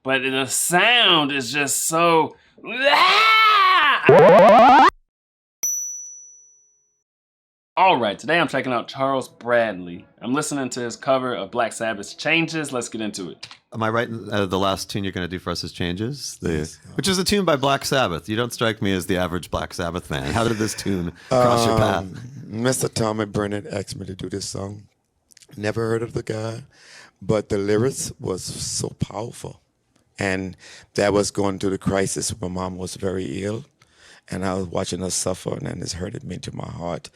but the sound is just so. All right, today I'm checking out Charles Bradley. I'm listening to his cover of Black Sabbath's Changes. Let's get into it. Am I right? The last tune you're going to do for us is Changes, which is a tune by Black Sabbath. You don't strike me as the average Black Sabbath fan. How did this tune cross your path? Mr. Tommy Burnett asked me to do this song. Never heard of the guy, but the lyrics was so powerful. And that was going through the crisis. My mom was very ill, and I was watching her suffer, and it's hurted me to my heart.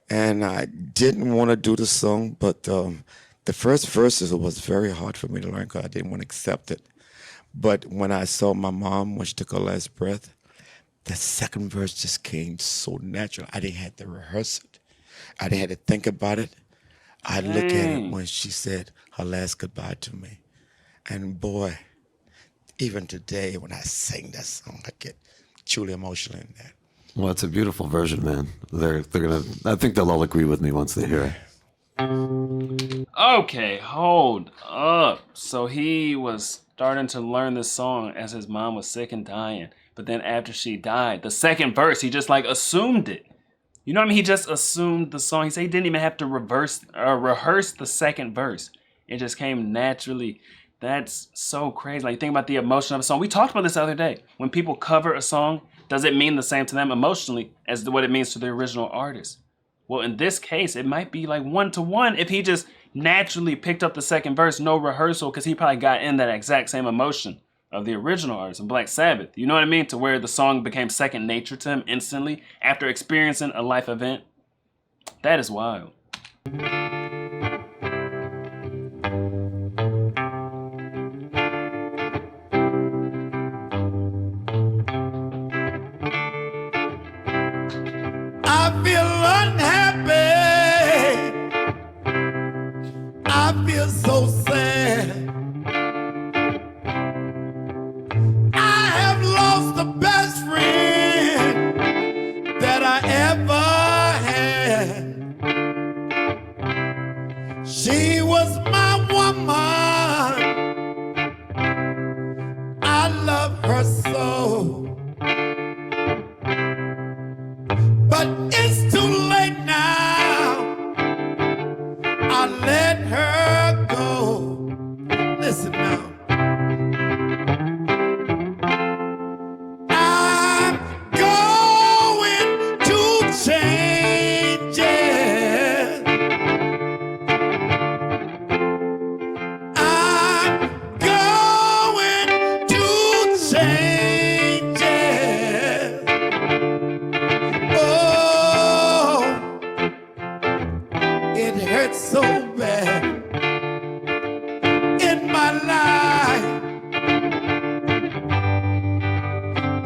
And I didn't want to do the song, but the first verses was very hard for me to learn because I didn't want to accept it. But when I saw my mom when she took her last breath, the second verse just came so natural. I didn't have to rehearse it. I didn't have to think about it. I look at it when she said her last goodbye to me. And boy, even today when I sing that song, I get truly emotional in that. Well, it's a beautiful version, man. They're gonna. I think they'll all agree with me once they hear it. Okay, hold up. So he was starting to learn this song as his mom was sick and dying. But then after she died, the second verse, he just like assumed it. You know what I mean? He just assumed the song. He said he didn't even have to rehearse the second verse. It just came naturally. That's so crazy. Like, think about the emotion of a song. We talked about this the other day. When people cover a song, does it mean the same to them emotionally as what it means to the original artist? Well, in this case, it might be like 1-to-1 if he just naturally picked up the second verse, no rehearsal, because he probably got in that exact same emotion of the original artist of Black Sabbath. You know what I mean? To where the song became second nature to him instantly after experiencing a life event. That is wild. I feel unhappy. I feel so sad. I have lost the best friend that I ever had. She was my woman. I love her so. But it's too late now. I let her go. Listen now. I'm going to change it. I'm going to change it. Oh, it hurts so bad in my life.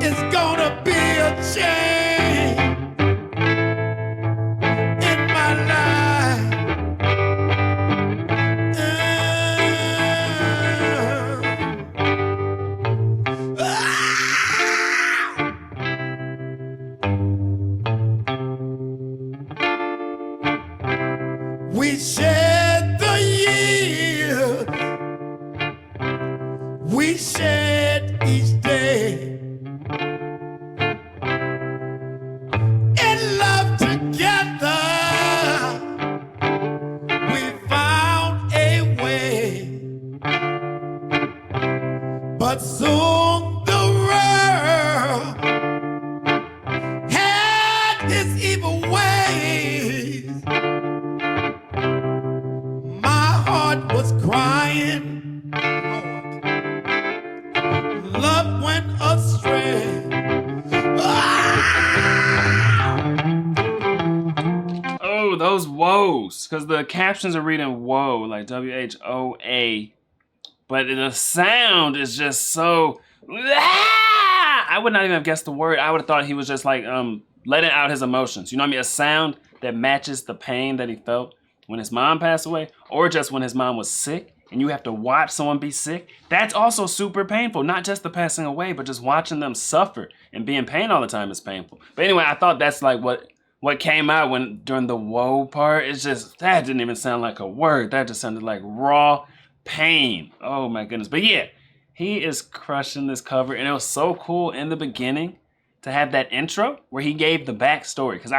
It's gonna be a change in my life. We shed the years, we shed each day. In love together, we found a way. But soon the world had its evil ways. My heart was crying. Love went astray. Oh, those woes. Because the captions are reading woe, like WHOA. But the sound is just so. I would not even have guessed the word. I would have thought he was just like letting out his emotions. You know what I mean? A sound that matches the pain that he felt when his mom passed away, or just when his mom was sick, and you have to watch someone be sick. That's also super painful. Not just the passing away, but just watching them suffer and be in pain all the time is painful. But anyway, I thought that's like what came out when during the woe part. It's just, that didn't even sound like a word. That just sounded like raw pain. Oh my goodness. But yeah, He is crushing this cover, and it was so cool in the beginning to have that intro where he gave the backstory. Because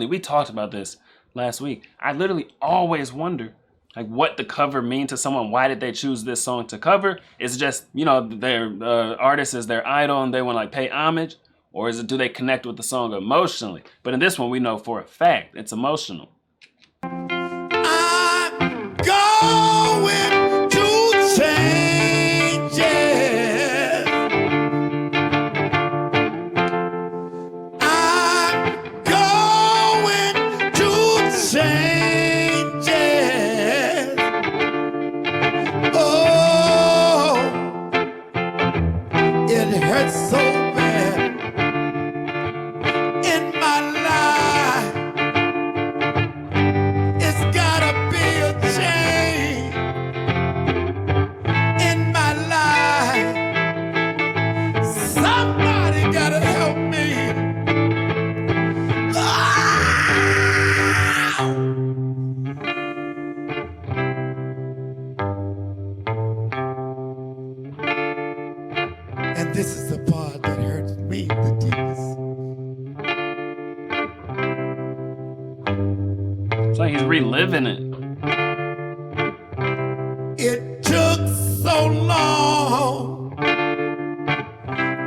we talked about this last week. I literally always wonder, like, what the cover mean to someone. Why did they choose this song to cover? Is it just, their artist is their idol and they want to like pay homage? Or do they connect with the song emotionally? But in this one, we know for a fact it's emotional. I'm going to change it. I'm going to change it. Oh, it hurts so bad in my life. It's gotta be a change in my life. Somebody gotta help me. And this is the part that hurts me the deepest. It's like he's reliving it. It took so long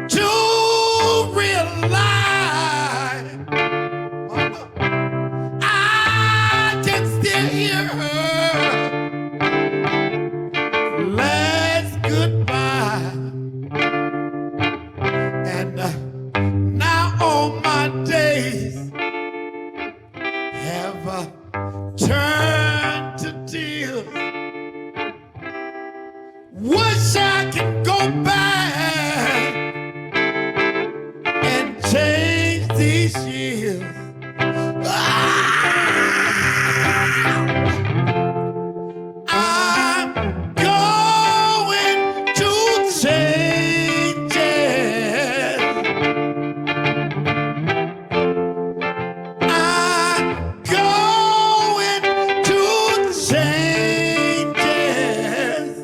to realize I can still hear her last goodbye. And now all my days have turned to tears. Wish I could go back and change these years. I'm going to change it. I'm going to change it.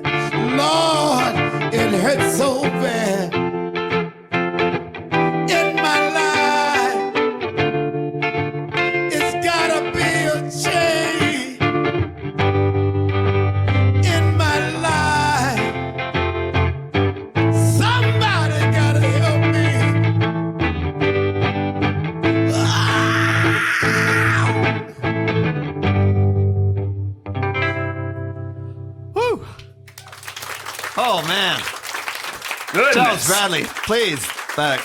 Lord, it hurts so bad in my life. It's gotta be a change in my life. Somebody gotta help me. Woo! Oh man, Goodness. Charles Bradley, please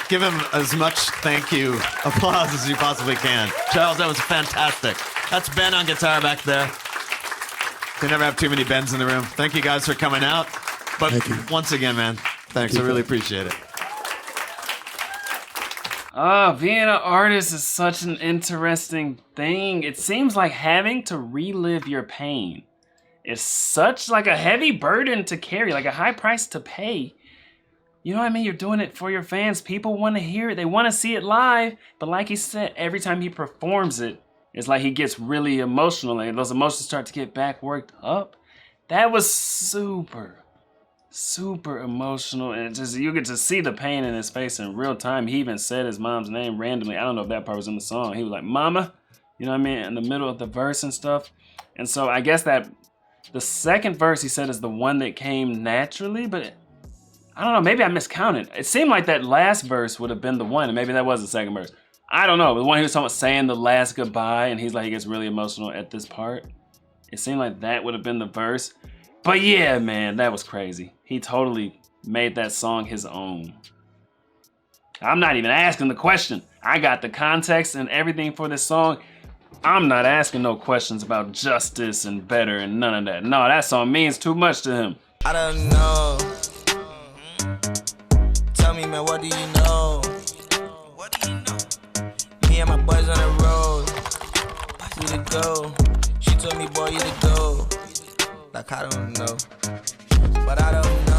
give him as much thank you applause as you possibly can. Charles, that was fantastic. That's Ben on guitar back there. We never have too many Bens in the room. Thank you guys for coming out. But Thank you. once again, man, thanks. I really appreciate it. Being an artist is such an interesting thing. It seems like having to relive your pain is such like a heavy burden to carry, like a high price to pay. You know what I mean? You're doing it for your fans. People want to hear it. They want to see it live. But like he said, every time he performs it, it's like he gets really emotional and those emotions start to get back worked up. That was super emotional, and it just, you get to see the pain in his face in real time. He even said his mom's name randomly. I don't know if that part was in the song. He was like, "Mama," you know what I mean, in the middle of the verse and stuff. And so I guess that the second verse he said is the one that came naturally, but I don't know, maybe I miscounted. It seemed like that last verse would have been the one, and maybe that was the second verse. I don't know. The one he was talking about saying the last goodbye, and he's like, he gets really emotional at this part. It seemed like that would have been the verse. But yeah, man, that was crazy. He totally made that song his own. I'm not even asking the question. I got the context and everything for this song. I'm not asking no questions about justice and better and none of that. No, that song means too much to him. I don't know. Tell me, man, what do you know? What do you know? Me and my boys on the road. We to go. She told me, boy, you to go. Like, I don't know. But I don't know.